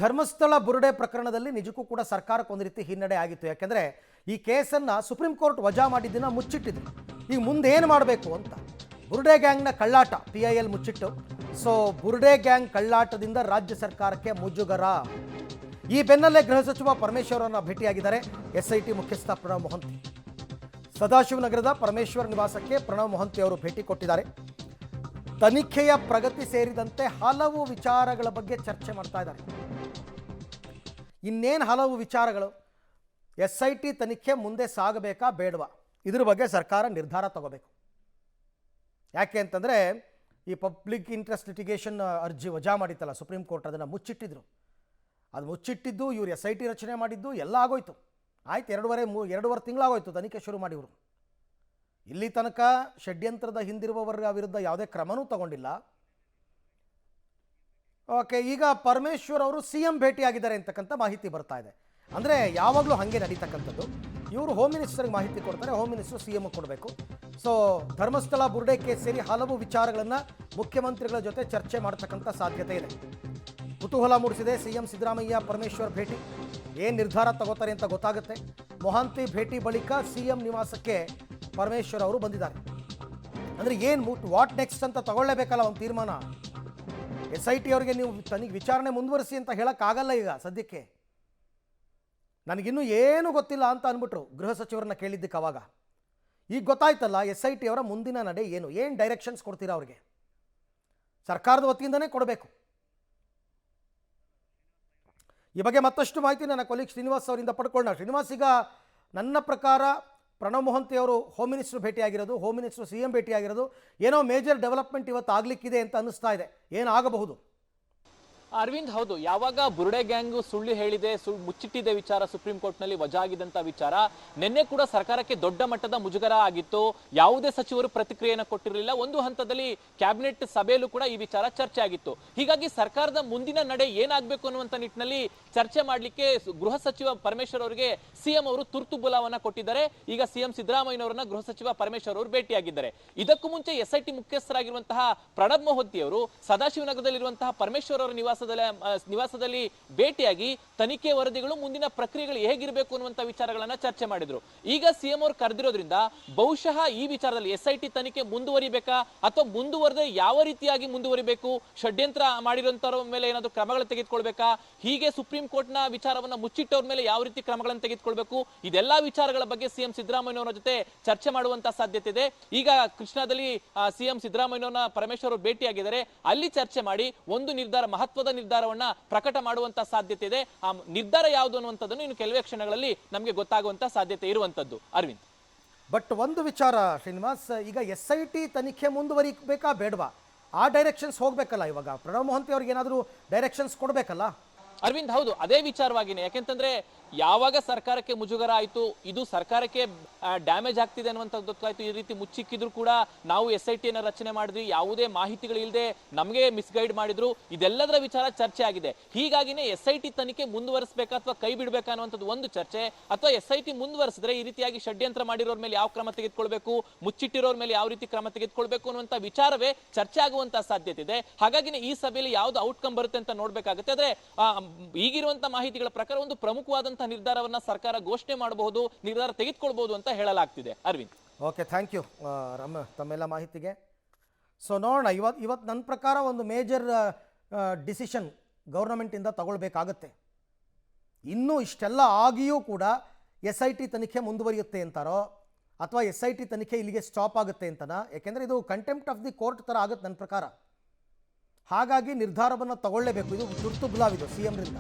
ಧರ್ಮಸ್ಥಳ ಬುರುಡೆ ಪ್ರಕರಣದಲ್ಲಿ ನಿಜಕ್ಕೂ ಕೂಡ ಸರ್ಕಾರಕ್ಕೆ ಒಂದು ರೀತಿ ಹಿನ್ನಡೆ ಆಗಿತ್ತು. ಯಾಕೆಂದರೆ ಈ ಕೇಸನ್ನು ಸುಪ್ರೀಂ ಕೋರ್ಟ್ ವಜಾ ಮಾಡಿದ್ದನ್ನು ಮುಚ್ಚಿಟ್ಟಿದ್ರು. ಈಗ ಮುಂದೆ ಏನು ಮಾಡಬೇಕು ಅಂತ ಬುರುಡೆ ಗ್ಯಾಂಗ್ನ ಕಳ್ಳಾಟ PIL ಮುಚ್ಚಿಟ್ಟು. ಸೊ ಬುರುಡೆ ಗ್ಯಾಂಗ್ ಕಳ್ಳಾಟದಿಂದ ರಾಜ್ಯ ಸರ್ಕಾರಕ್ಕೆ ಮುಜುಗರ. ಈ ಬೆನ್ನಲ್ಲೇ ಗೃಹ ಸಚಿವ ಪರಮೇಶ್ವರ್ ಅವರನ್ನು ಭೇಟಿಯಾಗಿದ್ದಾರೆ SIT ಮುಖ್ಯಸ್ಥ ಪ್ರಣವ್ ಮೊಹಂತಿ. ಸದಾಶಿವನಗರದ ಪರಮೇಶ್ವರ್ ನಿವಾಸಕ್ಕೆ ಪ್ರಣವ್ ಮೊಹಂತಿ ಅವರು ಭೇಟಿ ಕೊಟ್ಟಿದ್ದಾರೆ. ತನಿಖೆಯ ಪ್ರಗತಿ ಸೇರಿದಂತೆ ಹಲವು ವಿಚಾರಗಳ ಬಗ್ಗೆ ಚರ್ಚೆ ಮಾಡ್ತಾ ಇದ್ದಾರೆ. ಇನ್ನೇನು ಹಲವು ವಿಚಾರಗಳು, SIT ತನಿಖೆ ಮುಂದೆ ಸಾಗಬೇಕಾ ಬೇಡವಾ, ಇದ್ರ ಬಗ್ಗೆ ಸರ್ಕಾರ ನಿರ್ಧಾರ ತಗೋಬೇಕು. ಯಾಕೆ ಅಂತಂದರೆ ಈ ಪಬ್ಲಿಕ್ ಇಂಟ್ರೆಸ್ಟ್ ಲಿಟಿಗೇಷನ್ ಅರ್ಜಿ ವಜಾ ಮಾಡಿತ್ತಲ್ಲ ಸುಪ್ರೀಂ ಕೋರ್ಟ್, ಅದನ್ನು ಮುಚ್ಚಿಟ್ಟಿದ್ರು. ಅದು ಮುಚ್ಚಿಟ್ಟಿದ್ದು ಇವರು SIT ರಚನೆ ಮಾಡಿದ್ದು ಎಲ್ಲ ಆಗೋಯ್ತು. ಆಯ್ತು, ಎರಡೂವರೆ ತಿಂಗಳಾಗೋಯ್ತು ತನಿಖೆ ಶುರು ಮಾಡಿ. ಇವರು ಇಲ್ಲಿ ತನಕ ಷಡ್ಯಂತ್ರದ ಹಿಂದಿರುವವರ ವಿರುದ್ಧ ಯಾವುದೇ ಕ್ರಮನೂ ತಗೊಂಡಿಲ್ಲ. ಓಕೆ, ಈಗ ಪರಮೇಶ್ವರ್ ಅವರು CM ಭೇಟಿಯಾಗಿದ್ದಾರೆ ಅಂತಕ್ಕಂಥ ಮಾಹಿತಿ ಬರ್ತಾ ಇದೆ. ಅಂದರೆ ಯಾವಾಗಲೂ ಹಾಗೆ ನಡೀತಕ್ಕಂಥದ್ದು. ಇವರು ಹೋಮ್ ಮಿನಿಸ್ಟರ್ಗೆ ಮಾಹಿತಿ ಕೊಡ್ತಾರೆ, ಹೋಮ್ ಮಿನಿಸ್ಟರ್ CM ಕೊಡಬೇಕು. ಸೊ ಧರ್ಮಸ್ಥಳ ಬುರುಡೆ ಕೇಸ್ ಸೇರಿ ಹಲವು ವಿಚಾರಗಳನ್ನು ಮುಖ್ಯಮಂತ್ರಿಗಳ ಜೊತೆ ಚರ್ಚೆ ಮಾಡ್ತಕ್ಕಂಥ ಸಾಧ್ಯತೆ ಇದೆ. ಕುತೂಹಲ ಮೂಡಿಸಿದೆ CM ಸಿದ್ದರಾಮಯ್ಯ ಪರಮೇಶ್ವರ್ ಭೇಟಿ. ಏನು ನಿರ್ಧಾರ ತಗೋತಾರೆ ಅಂತ ಗೊತ್ತಾಗುತ್ತೆ. ಮೊಹಾಂತಿ ಭೇಟಿ ಬಳಿಕ CM ನಿವಾಸಕ್ಕೆ ಪರಮೇಶ್ವರ್ ಅವರು ಬಂದಿದ್ದಾರೆ. ಅಂದರೆ ಏನು ವಾಟ್ ನೆಕ್ಸ್ಟ್ ಅಂತ ತಗೊಳ್ಳೇಬೇಕಲ್ಲ ಒಂದು ತೀರ್ಮಾನ. SIT ಅವರಿಗೆ ನೀವು ವಿಚಾರಣೆ ಮುಂದುವರಿಸಿ ಅಂತ ಹೇಳೋಕ್ಕಾಗಲ್ಲ ಈಗ ಸದ್ಯಕ್ಕೆ. ನನಗಿನ್ನೂ ಏನೂ ಗೊತ್ತಿಲ್ಲ ಅಂತ ಅಂದ್ಬಿಟ್ರು ಗೃಹ ಸಚಿವರನ್ನ ಕೇಳಿದ್ದಕ್ಕೆ. ಅವಾಗ ಈಗ ಗೊತ್ತಾಯ್ತಲ್ಲ SIT ಅವರ ಮುಂದಿನ ನಡೆ ಏನು ಡೈರೆಕ್ಷನ್ಸ್ ಕೊಡ್ತೀರಾ ಅವ್ರಿಗೆ. ಸರ್ಕಾರದ ವತಿಯಿಂದನೇ ಕೊಡಬೇಕು. ಈ ಬಗ್ಗೆ ಮತ್ತಷ್ಟು ಮಾಹಿತಿ ನನ್ನ ಕೊಲೀಗ್ ಶ್ರೀನಿವಾಸ್ ಅವರಿಂದ ಪಡ್ಕೊಳ್ಳೋಣ. ಶ್ರೀನಿವಾಸ್, ಈಗ ನನ್ನ ಪ್ರಕಾರ ಪ್ರಣವ್ ಮೊಹಂತಿ ಅವರು ಹೋಮ್ ಮಿನಿಸ್ಟರ್ ಭೇಟಿಯಾಗಿರೋದು, ಹೋಮ್ ಮಿನಿಸ್ಟರ್ CM ಭೇಟಿಯಾಗಿರೋದು, ಏನೋ ಮೇಜರ್ ಡೆವಲಪ್ಮೆಂಟ್ ಇವತ್ತು ಆಗಲಿಕ್ಕಿದೆ ಅಂತ ಅನ್ನಿಸ್ತಾ ಇದೆ. ಏನಾಗಬಹುದು? ಅರವಿಂದ್, ಹೌದು, ಯಾವಾಗ ಬುರುಡೆ ಗ್ಯಾಂಗ್ ಸುಳ್ಳು ಹೇಳಿದೆ, ಮುಚ್ಚಿಟ್ಟಿದೆ ವಿಚಾರ ಸುಪ್ರೀಂ ಕೋರ್ಟ್ ನಲ್ಲಿ ವಜಾ ಆಗಿದ್ದಂತ ವಿಚಾರ ನಿನ್ನೆ ಕೂಡ ಸರ್ಕಾರಕ್ಕೆ ದೊಡ್ಡ ಮಟ್ಟದ ಮುಜುಗರ ಆಗಿತ್ತು. ಯಾವುದೇ ಸಚಿವರು ಪ್ರತಿಕ್ರಿಯೆಯನ್ನು ಕೊಟ್ಟಿರಲಿಲ್ಲ. ಒಂದು ಹಂತದಲ್ಲಿ ಕ್ಯಾಬಿನೆಟ್ ಸಭೆಯಲ್ಲೂ ಕೂಡ ಈ ವಿಚಾರ ಚರ್ಚೆ ಆಗಿತ್ತು. ಹೀಗಾಗಿ ಸರ್ಕಾರದ ಮುಂದಿನ ನಡೆ ಏನಾಗಬೇಕು ಅನ್ನುವಂತ ನಿಟ್ಟಿನಲ್ಲಿ ಚರ್ಚೆ ಮಾಡಲಿಕ್ಕೆ ಗೃಹ ಸಚಿವ ಪರಮೇಶ್ವರ್ ಅವರಿಗೆ CM ಅವರು ತುರ್ತು ಬುಲಾವನ್ನ ಕೊಟ್ಟಿದ್ದಾರೆ. ಈಗ CM ಸಿದ್ದರಾಮಯ್ಯನವರನ್ನ ಗೃಹ ಸಚಿವ ಪರಮೇಶ್ವರ್ ಅವರು ಭೇಟಿಯಾಗಿದ್ದಾರೆ. ಇದಕ್ಕೂ ಮುಂಚೆ SIT ಮುಖ್ಯಸ್ಥರಾಗಿರುವಂತಹ ಪ್ರಣಬ್ ಮೊಹಂತಿ ಅವರು ಸದಾಶಿವನಗರದಲ್ಲಿರುವಂತಹ ಪರಮೇಶ್ವರ್ ಅವರ ನಿವಾಸದಲ್ಲಿ ಭೇಟಿಯಾಗಿ ತನಿಖೆ ವರದಿಗಳು, ಮುಂದಿನ ಪ್ರಕ್ರಿಯೆಗಳು ಹೇಗಿರಬೇಕು ಅನ್ನುವಂತ ವಿಚಾರಗಳನ್ನ ಚರ್ಚೆ ಮಾಡಿದ್ರು. ಈಗ CM ಅವರು ಕರೆದಿರೋದ್ರಿಂದ ಬಹುಶಃ ಈ ವಿಚಾರದಲ್ಲಿ SIT ತನಿಖೆ ಮುಂದುವರಿಬೇಕಾ ಅಥವಾ ಮುಂದುವರೆದ ಯಾವ ರೀತಿಯಾಗಿ ಮುಂದುವರಿಬೇಕು, ಷಡ್ಯಂತ್ರ ಮಾಡಿರುವಂತವ್ರ ಮೇಲೆ ಏನಾದ್ರು ಕ್ರಮಗಳು ತೆಗೆದುಕೊಳ್ಬೇಕಾ, ಹೀಗೆ ಸುಪ್ರೀಂ ಕೋರ್ಟ್ ನ ವಿಚಾರವನ್ನ ಮುಚ್ಚಿಟ್ಟವ್ರ ಮೇಲೆ ಯಾವ ರೀತಿ ಕ್ರಮಗಳನ್ನು ತೆಗೆದುಕೊಳ್ಬೇಕು, ಇದೆಲ್ಲಾ ವಿಚಾರಗಳ ಬಗ್ಗೆ CM ಸಿದ್ದರಾಮಯ್ಯನವರ ಜೊತೆ ಚರ್ಚೆ ಮಾಡುವಂತ ಸಾಧ್ಯತೆ ಇದೆ. ಈಗ ಕೃಷ್ಣಾದಲ್ಲಿ CM ಸಿದ್ದರಾಮಯ್ಯನವರನ್ನ ಪರಮೇಶ್ವರ್ ಅವರು ಭೇಟಿಯಾಗಿದ್ದಾರೆ. ಅಲ್ಲಿ ಚರ್ಚೆ ಮಾಡಿ ಒಂದು ಮಹತ್ವದ ನಿರ್ಧಾರವನ್ನ ಪ್ರಕಟ ಮಾಡುವಂತ ಸಾಧ್ಯತೆ ಇದೆ. ಆ ನಿರ್ಧಾರ ಯಾವುದು ಅನ್ನುವಂಥದ್ದನ್ನು ಇನ್ನು ಕೆಲವೇ ಕ್ಷಣಗಳಲ್ಲಿ ನಮಗೆ ಗೊತ್ತಾಗುವಂತ ಸಾಧ್ಯತೆ ಇರುವಂತದ್ದು. ಅರವಿಂದ್, ಬಟ್ ಒಂದು ವಿಚಾರ ಶ್ರೀನಿವಾಸ್, ಈಗ SIT ತನಿಖೆ ಮುಂದುವರಿಬೇಕಾ ಬೇಡವಾ, ಆ ಡೈರೆಕ್ಷನ್ಸ್ ಹೋಗ್ಬೇಕಲ್ಲ. ಇವಾಗ ಪ್ರಣವ್ ಮೊಹಂತಿ ಅವ್ರಿಗೆ ಏನಾದರೂ ಡೈರೆಕ್ಷನ್ಸ್ ಕೊಡಬೇಕಲ್ಲ. ಅರವಿಂದ್, ಹೌದು, ಅದೇ ವಿಚಾರವಾಗಿನೇ. ಯಾಕೆಂತಂದ್ರೆ ಯಾವಾಗ ಸರ್ಕಾರಕ್ಕೆ ಮುಜುಗರ ಆಯ್ತು, ಇದು ಸರ್ಕಾರಕ್ಕೆ ಡ್ಯಾಮೇಜ್ ಆಗ್ತಿದೆ ಅನ್ನುವಂಥದ್ದು ಗೊತ್ತಾಯ್ತು. ಈ ರೀತಿ ಮುಚ್ಚಿಕ್ಕಿದ್ರು ಕೂಡ ನಾವು SIT ಅನ್ನ ರಚನೆ ಮಾಡಿದ್ವಿ, ಯಾವುದೇ ಮಾಹಿತಿಗಳು ಇಲ್ಲದೆ ನಮಗೆ ಮಿಸ್ಗೈಡ್ ಮಾಡಿದ್ರು, ಇದೆಲ್ಲದರ ವಿಚಾರ ಚರ್ಚೆ ಆಗಿದೆ. ಹೀಗಾಗಿನೇ SIT ತನಿಖೆ ಮುಂದುವರಿಸಬೇಕಾ ಅಥವಾ ಕೈ ಬಿಡಬೇಕಾ ಅನ್ನುವಂಥದ್ದು ಒಂದು ಚರ್ಚೆ. ಅಥವಾ SIT ಮುಂದುವರಿಸಿದ್ರೆ ಈ ರೀತಿಯಾಗಿ ಷಡ್ಯಂತ್ರ ಮಾಡಿರೋರ ಮೇಲೆ ಯಾವ ಕ್ರಮ ತೆಗೆದುಕೊಳ್ಬೇಕು, ಮುಚ್ಚಿಟ್ಟಿರೋರ ಮೇಲೆ ಯಾವ ರೀತಿ ಕ್ರಮ ತೆಗೆದುಕೊಳ್ಬೇಕು ಅನ್ನುವಂಥ ವಿಚಾರವೇ ಚರ್ಚೆ ಆಗುವಂತಹ ಸಾಧ್ಯತೆ ಇದೆ. ಹಾಗಾಗಿನೇ ಈ ಸಭೆಯಲ್ಲಿ ಯಾವ್ದು ಔಟ್ಕಮ್ ಬರುತ್ತೆ ಅಂತ ನೋಡ್ಬೇಕಾಗುತ್ತೆ. ಆದ್ರೆ ಈಗಿರುವಂತಹ ಮಾಹಿತಿಗಳ ಪ್ರಕಾರ ಒಂದು ಪ್ರಮುಖವಾದಂತಹ ನಿರ್ಧಾರವನ್ನ ಸರ್ಕಾರ ಘೋಷಣೆ ಮಾಡಬಹುದು, ನಿರ್ಧಾರ ತೆಗೆದುಕೊಳ್ಬಹುದು ಅಂತ ಹೇಳಲಾಗ್ತಿದೆ. ಅರವಿಂದ್, ಓಕೆ, ಥ್ಯಾಂಕ್ ಯು ತಮ್ಮೆಲ್ಲ ಮಾಹಿತಿಗೆ. ಸೊ ನೋಡೋಣ, ಇವತ್ತು ನನ್ನ ಪ್ರಕಾರ ಒಂದು ಮೇಜರ್ ಡಿಸಿಷನ್ ಗೌರ್ನಮೆಂಟಿಂದ ತಗೊಳ್ಬೇಕಾಗತ್ತೆ. ಇನ್ನೂ ಇಷ್ಟೆಲ್ಲ ಆಗಿಯೂ ಕೂಡ SIT ತನಿಖೆ ಮುಂದುವರಿಯುತ್ತೆ ಅಂತಾರೋ ಅಥವಾ SIT ತನಿಖೆ ಇಲ್ಲಿಗೆ ಸ್ಟಾಪ್ ಆಗುತ್ತೆ ಅಂತನಾ? ಯಾಕೆಂದರೆ ಇದು ಕಂಟೆಂಪ್ಟ್ ಆಫ್ ದಿ ಕೋರ್ಟ್ ಥರ ಆಗುತ್ತೆ ನನ್ನ ಪ್ರಕಾರ. ಹಾಗಾಗಿ ನಿರ್ಧಾರವನ್ನು ತಗೊಳ್ಳೇಬೇಕು. ಇದು ತುರ್ತು ಬುಲಾವಿದು CM ರಿಂದ.